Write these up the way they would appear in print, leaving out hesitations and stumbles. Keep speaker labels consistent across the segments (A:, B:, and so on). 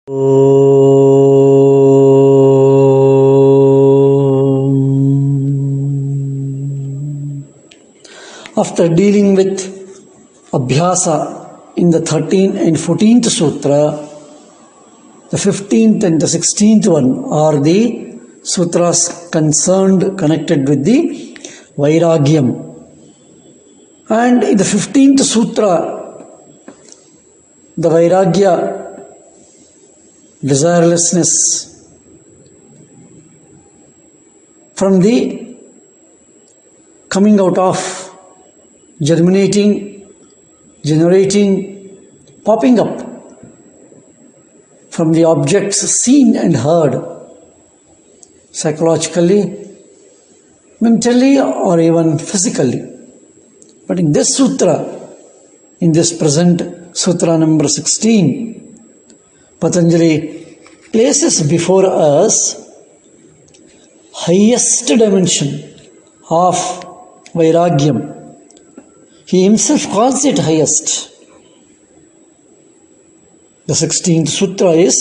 A: After dealing with Abhyasa in the 13th and 14th Sutra, the 15th and the 16th one are the sutras connected with the Vairagyam. And in the 15th Sutra, the Vairagya, desirelessness, from the coming out of, germinating, generating, popping up from the objects seen and heard, psychologically, mentally, or even physically. But in this sutra, in this present sutra number 16, Patanjali places before us highest dimension of Vairagyam. He himself calls it highest. The 16th sutra is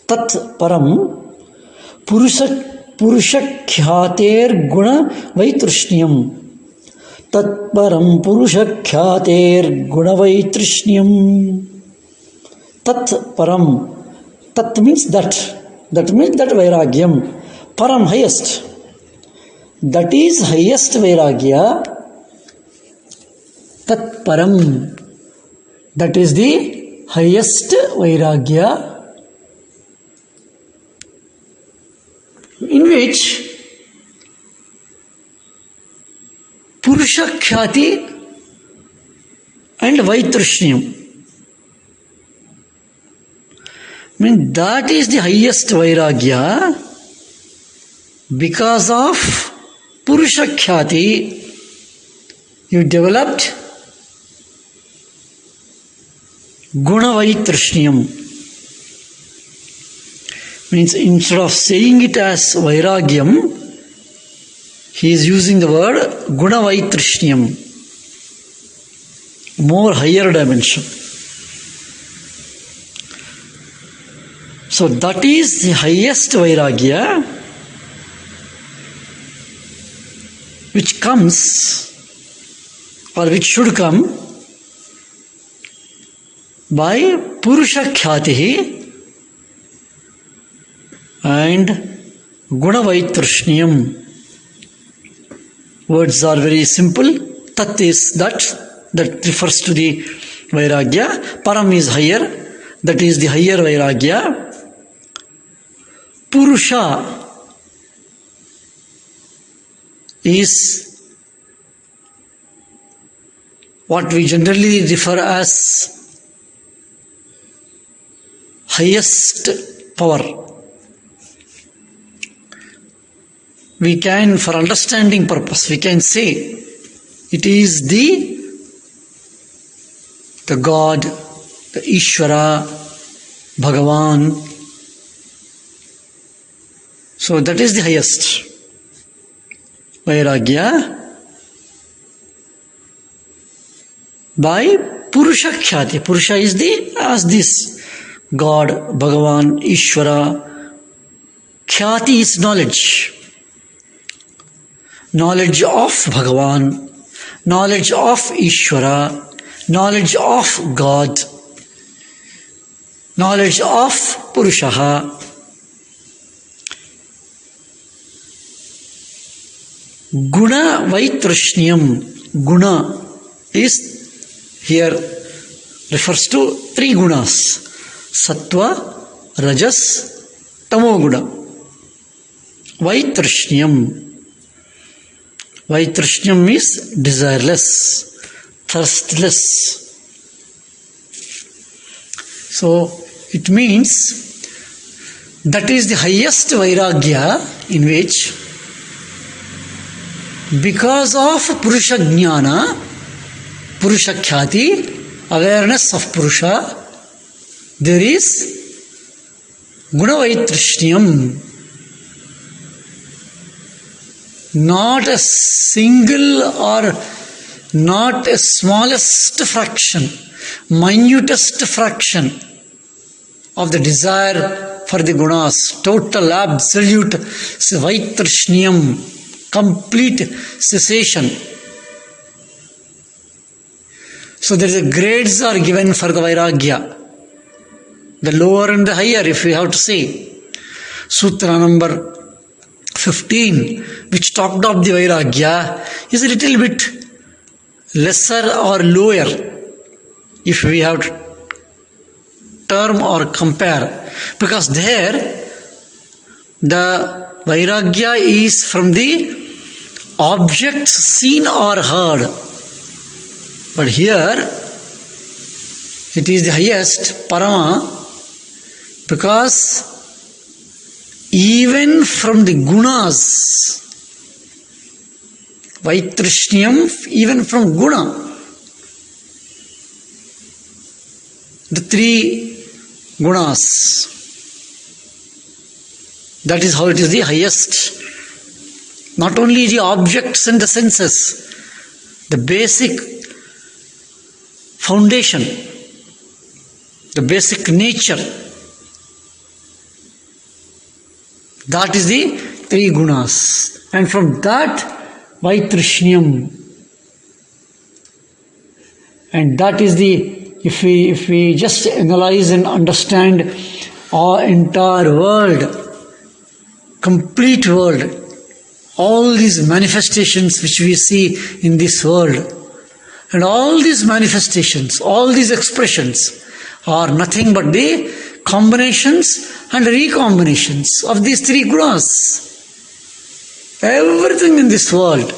A: Tat Param Purusha Khyater Guna Vaitrishniyam. Tat Param Purusha Khyater Guna Vaitrishniyam. Tat Param. Tat means that. That means that Vairagyam. Param, highest. That is highest Vairagya. Tat Param. That is the highest Vairagya, in which Purusha Khyati and Vaitrishniyam. I mean, that is the highest Vairagya because of Purusha Khyati. You developed Guna Vaitrishniyam. Means instead of saying it as Vairagyam, he is using the word Guna Vaitrishniyam, more higher dimension. So that is the highest Vairagya which comes, or which should come, by Purusha Khyatihi and Guna Vaitrishniyam. Words are very simple. Tat is that refers to the Vairagya. Param is higher, that is the higher Vairagya. Purusha is what we generally refer as highest power. We can, for understanding purpose, we can say it is the God, the Ishvara, Bhagavan. So that is the highest Vairagya by Purusha Khyati. Purusha is as this God, Bhagavan, Ishvara. Khyati is knowledge. Knowledge of Bhagavan, knowledge of Ishvara, knowledge of God, knowledge of Purushaha. Guna Vaitrishniyam. Guna is here refers to three gunas: Sattva, Rajas, Tamoguna. Vaitrishniyam. Vaitrishniyam is desireless, thirstless. So it means that is the highest Vairagya in which, because of Purusha Jnana, Purusha Khyati, awareness of Purusha, there is Guna Vaitrishniyam. Not a single or not a smallest fraction, minutest fraction of the desire for the gunas, total, absolute vaitrishniyam, complete cessation. So there is a grades are given for the vairagya, the lower and the higher, if we have to say. Sutra number 15, which talked of the vairagya, is a little bit lesser or lower, if we have to term or compare, because there the vairagya is from the objects seen or heard, but here it is the highest parama, because even from the gunas, vaitrishniyam, even from guna, the three gunas, that is how it is the highest. Not only the objects and the senses, the basic foundation, the basic nature, that is the three gunas. And from that, vaitrishniyam. And that is the, if we just analyze and understand our entire world, complete world, all these manifestations which we see in this world, and all these manifestations, all these expressions are nothing but the combinations and recombinations of these three gunas. Everything in this world,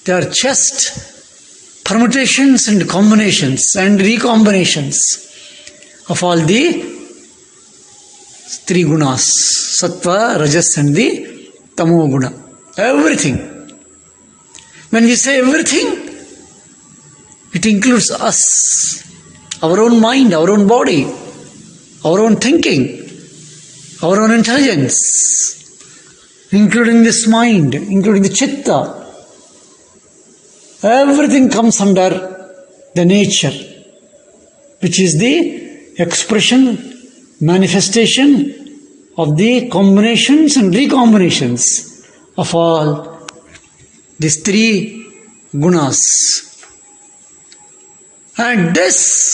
A: they are just permutations and combinations and recombinations of all the three gunas, sattva, rajas and the tamo guna. Everything. When we say everything, it includes us, our own mind, our own body, our own thinking, our own intelligence, including this mind, including the chitta. Everything comes under the nature, which is the expression, manifestation of the combinations and recombinations of all these three gunas. And this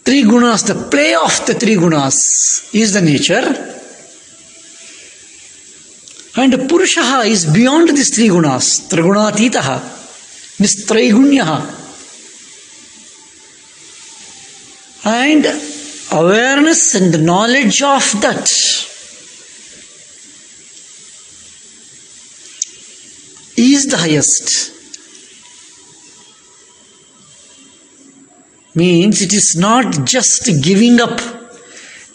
A: three gunas, the play of the three gunas is the nature. And Purushaha is beyond these three gunas, Trigunatitaha, Nistraigунyaha. And awareness and knowledge of that is the highest. Means it is not just giving up.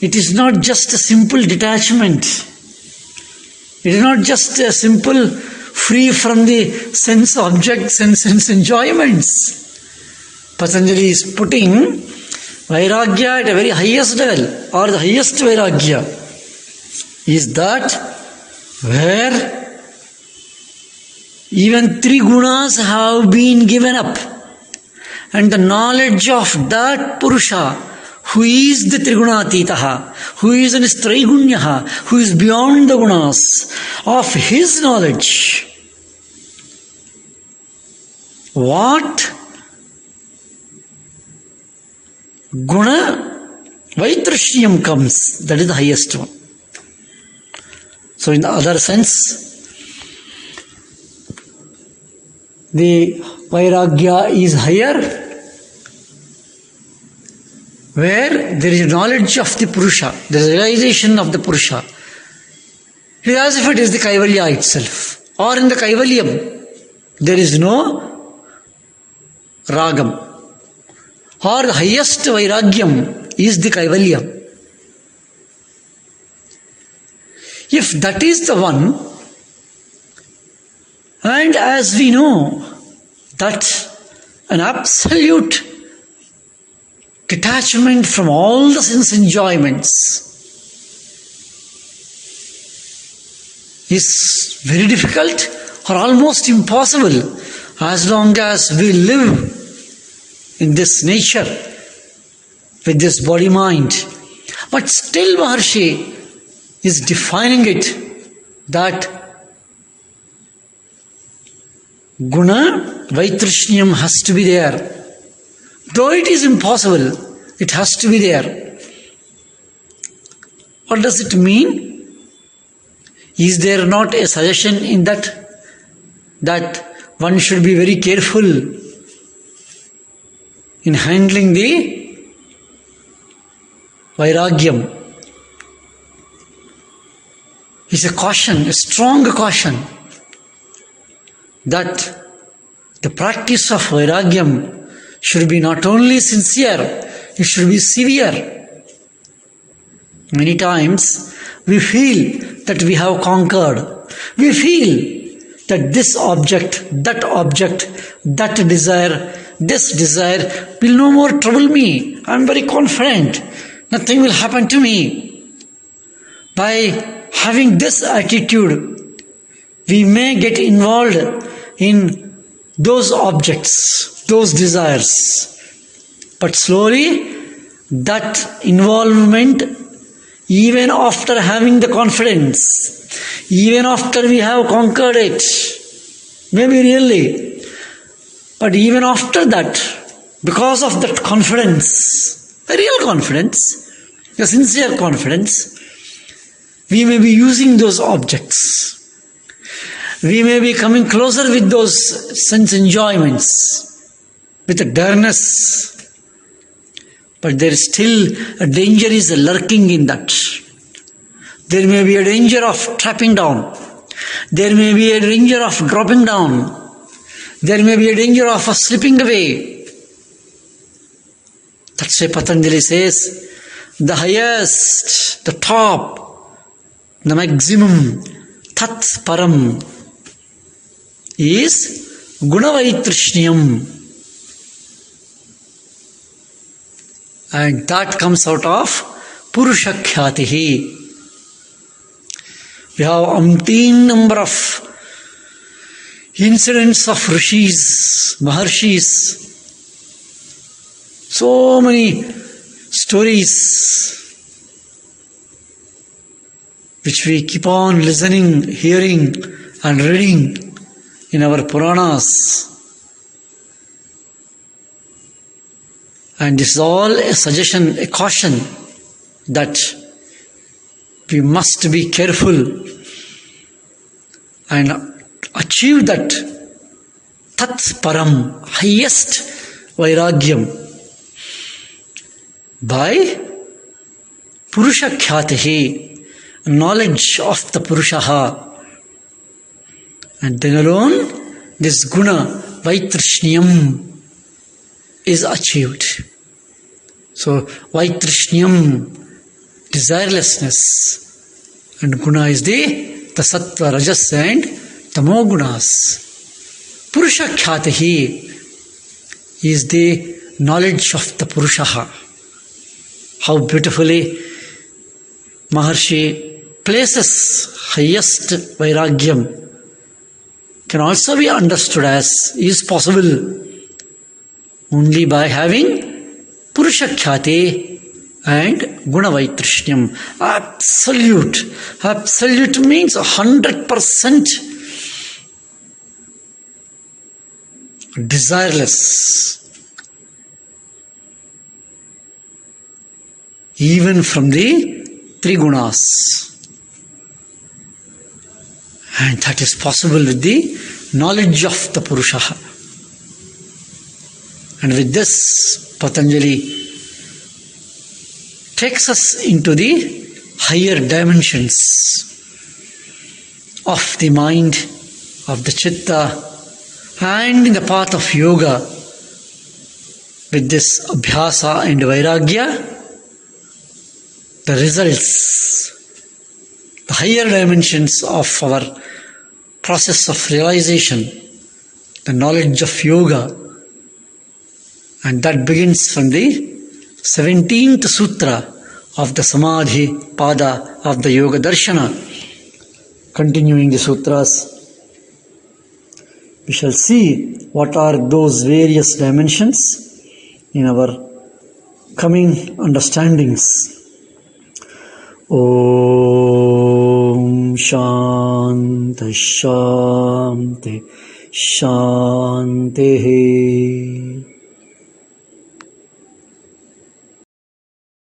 A: It is not just a simple detachment. It is not just a simple free from the sense objects and sense enjoyments. Patanjali is putting vairagya at a very highest level, or the highest vairagya is that where even three gunas have been given up, and the knowledge of that Purusha, who is the Trigunatitaha, who is in Straigунyaha, who is beyond the gunas, of his knowledge, what guna vaitrishniyam comes, that is the highest one. So in the other sense, the vairagya is higher, where there is knowledge of the Purusha, there is realization of the Purusha. It is as if it is the Kaivalya itself. Or in the Kaivalyam, there is no ragam. Or the highest vairagyam is the Kaivalyam. If that is the one, and as we know that an absolute detachment from all the sense enjoyments is very difficult or almost impossible as long as we live in this nature, with this body-mind. But still Maharshi is defining it that guna vaitrishniyam has to be there. Though it is impossible, it has to be there. What does it mean? Is there not a suggestion in that one should be very careful in handling the vairagyam? It's a caution, a strong caution, that the practice of vairagyam should be not only sincere, it should be severe. Many times we feel that we have conquered. We feel that this object, that desire, this desire will no more trouble me. I am very confident. Nothing will happen to me. By having this attitude, we may get involved in those objects, those desires. But slowly, that involvement, even after having the confidence, even after we have conquered it, maybe really, but even after that, because of that confidence, a real confidence, a sincere confidence, we may be using those objects. We may be coming closer with those sense enjoyments, with a dareness. But there is still a danger is lurking in that. There may be a danger of trapping down. There may be a danger of dropping down. There may be a danger of slipping away. That's why Patanjali says, the highest, the top, the maximum, tat param, is gunavaitrishniyam. And that comes out of Purushakhyatihi. We have umpteen number of incidents of rishis, maharshis, so many stories which we keep on listening, hearing and reading in our Puranas. And this is all a suggestion, a caution that we must be careful and achieve that tat param, highest vairagyam, by Purushakhyatihi, knowledge of the Purushaha. And then alone this guna vaitrishniyam is achieved. So vaitrishniyam, desirelessness, and guna is the sattva, rajas and tamo gunas. Purushakhyatihi is the knowledge of the Purushaha. How beautifully Maharshi places highest vairagyam can also be understood as is possible only by having Purushakhyati and Gunavaitrishniyam. Absolute. Absolute means 100% desireless. Even from the three gunas. And that is possible with the knowledge of the Purushaha. And with this, Patanjali takes us into the higher dimensions of the mind, of the chitta, and in the path of yoga. With this abhyasa and vairagya, the results, the higher dimensions of our process of realization, the knowledge of yoga, and that begins from the 17th sutra of the Samadhi Pada of the Yoga Darshana. Continuing the sutras, We shall see what are those various dimensions in our coming understandings. Om Shanti Shanti Shanti.